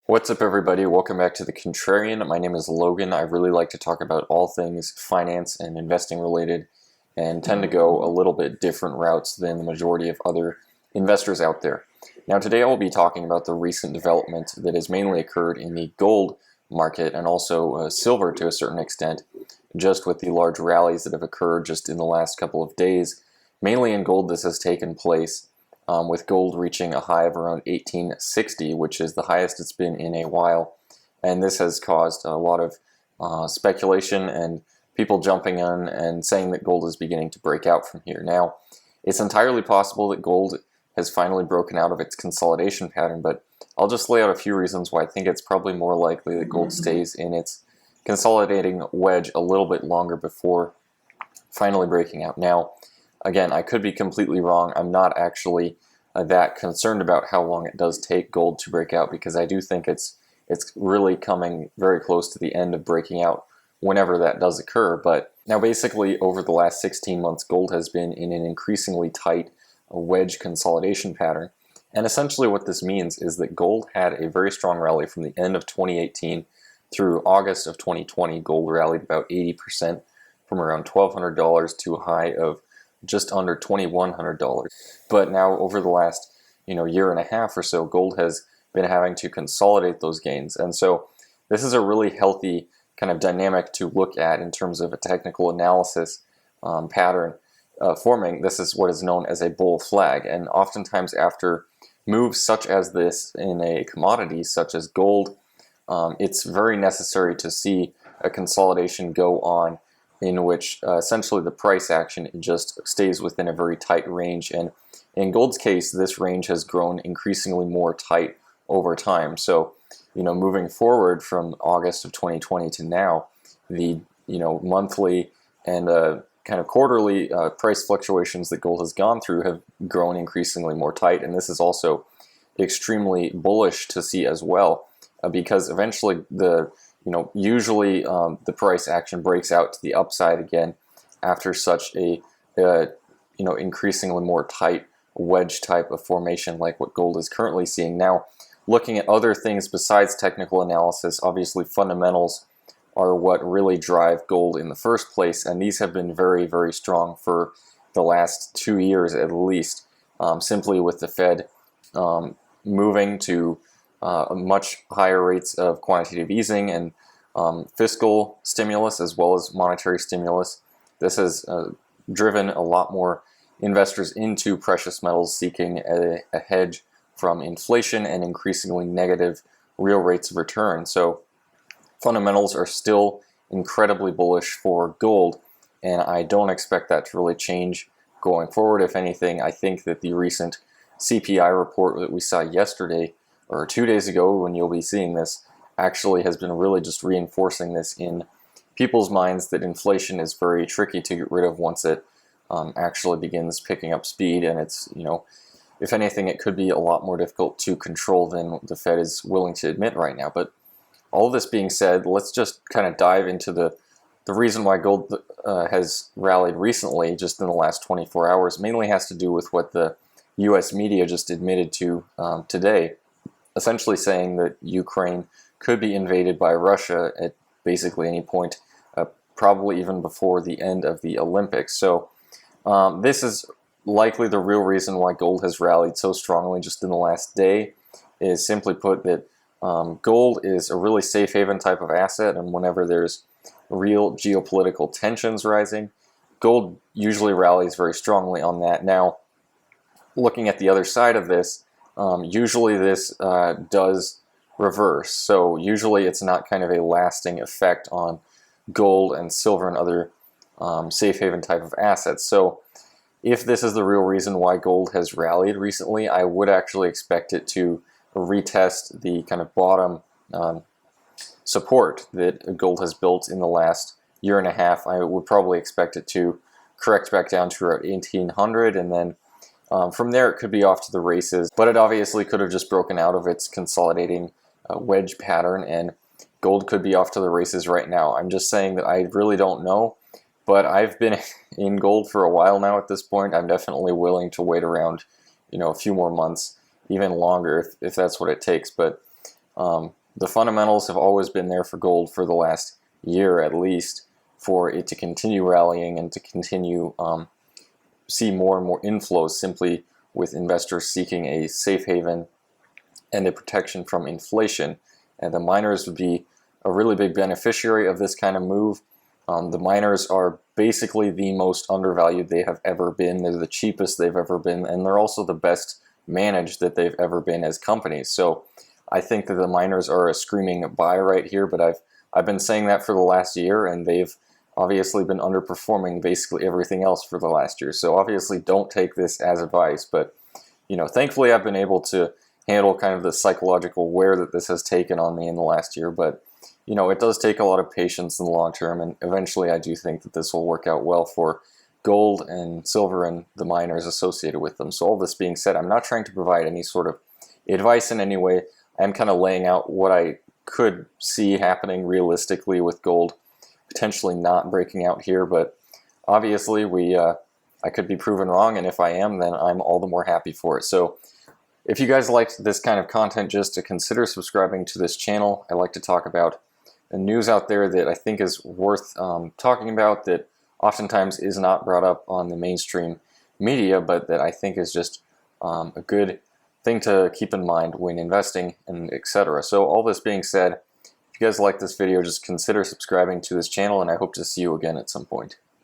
What's up, everybody? Welcome back to The Contrarian. My name is Logan. I really like to talk about all things finance and investing related and tend to go a little bit different routes than the majority of other investors out there. Now, today I will be talking about the recent development that has mainly occurred in the gold market and also silver to a certain extent, just with the large rallies that have occurred just in the last couple of days. Mainly in gold, this has taken place with gold reaching a high of around 1860, which is the highest it's been in a while. And this has caused a lot of speculation and people jumping in and saying that gold is beginning to break out from here. Now, it's entirely possible that gold has finally broken out of its consolidation pattern, but I'll just lay out a few reasons why I think it's probably more likely that gold stays in its consolidating wedge a little bit longer before finally breaking out. Now, again, I could be completely wrong. I'm not actually that concerned about how long it does take gold to break out, because I do think it's really coming very close to the end of breaking out whenever that does occur. But now basically over the last 16 months, gold has been in an increasingly tight wedge consolidation pattern. And essentially what this means is that gold had a very strong rally from the end of 2018 through August of 2020. Gold rallied about 80% from around $1,200 to a high of just under $2,100. But now over the last year and a half or so, gold has been having to consolidate those gains. And so this is a really healthy kind of dynamic to look at in terms of a technical analysis pattern forming. This is what is known as a bull flag. And oftentimes after moves such as this in a commodity such as gold, it's very necessary to see a consolidation go on in which essentially the price action just stays within a very tight range. And in gold's case, this range has grown increasingly more tight over time. So, moving forward from August of 2020 to now, the monthly and kind of quarterly price fluctuations that gold has gone through have grown increasingly more tight. And this is also extremely bullish to see as well, because eventually usually the price action breaks out to the upside again after such a increasingly more tight wedge type of formation like what gold is currently seeing. Now, looking at other things besides technical analysis, obviously fundamentals are what really drive gold in the first place, and these have been very, very strong for the last 2 years at least, simply with the Fed moving to much higher rates of quantitative easing and fiscal stimulus as well as monetary stimulus. This has driven a lot more investors into precious metals, seeking a hedge from inflation and increasingly negative real rates of return. So fundamentals are still incredibly bullish for gold, and I don't expect that to really change going forward. If anything, I think that the recent CPI report that we saw yesterday or 2 days ago, when you'll be seeing this, actually has been really just reinforcing this in people's minds, that inflation is very tricky to get rid of once it actually begins picking up speed. And it's, if anything, it could be a lot more difficult to control than the Fed is willing to admit right now. But all of this being said, let's just kind of dive into the reason why gold has rallied recently, just in the last 24 hours. Mainly has to do with what the U.S. media just admitted to today, essentially saying that Ukraine could be invaded by Russia at basically any point, probably even before the end of the Olympics. So this is likely the real reason why gold has rallied so strongly just in the last day, is simply put that gold is a really safe haven type of asset, and whenever there's real geopolitical tensions rising, gold usually rallies very strongly on that. Now, looking at the other side of this, usually this does reverse. So usually it's not kind of a lasting effect on gold and silver and other safe haven type of assets. So if this is the real reason why gold has rallied recently, I would actually expect it to retest the kind of bottom support that gold has built in the last year and a half. I would probably expect it to correct back down to around 1800, and then from there it could be off to the races. But it obviously could have just broken out of its consolidating wedge pattern, and gold could be off to the races right now. I'm just saying that I really don't know, but I've been in gold for a while now at this point. I'm definitely willing to wait around, a few more months, even longer if that's what it takes. But The fundamentals have always been there for gold for the last year at least, for it to continue rallying and to continue see more and more inflows, simply with investors seeking a safe haven and a protection from inflation. And the miners would be a really big beneficiary of this kind of move. The miners are basically the most undervalued they have ever been. They're the cheapest they've ever been, and they're also the best managed that they've ever been as companies. So I think that the miners are a screaming buy right here, but I've been saying that for the last year, and they've obviously been underperforming basically everything else for the last year. So obviously don't take this as advice, but thankfully I've been able to handle kind of the psychological wear that this has taken on me in the last year, but it does take a lot of patience in the long term, and eventually I do think that this will work out well for gold and silver and the miners associated with them. So all this being said, I'm not trying to provide any sort of advice in any way. I'm kind of laying out what I could see happening realistically with gold, potentially not breaking out here, but obviously I could be proven wrong, and if I am, then I'm all the more happy for it. So if you guys liked this kind of content, just to consider subscribing to this channel. I like to talk about the news out there that I think is worth talking about, that oftentimes is not brought up on the mainstream media, but that I think is just a good thing to keep in mind when investing, and etc. So all this being said, if you guys like this video, just consider subscribing to this channel, and I hope to see you again at some point.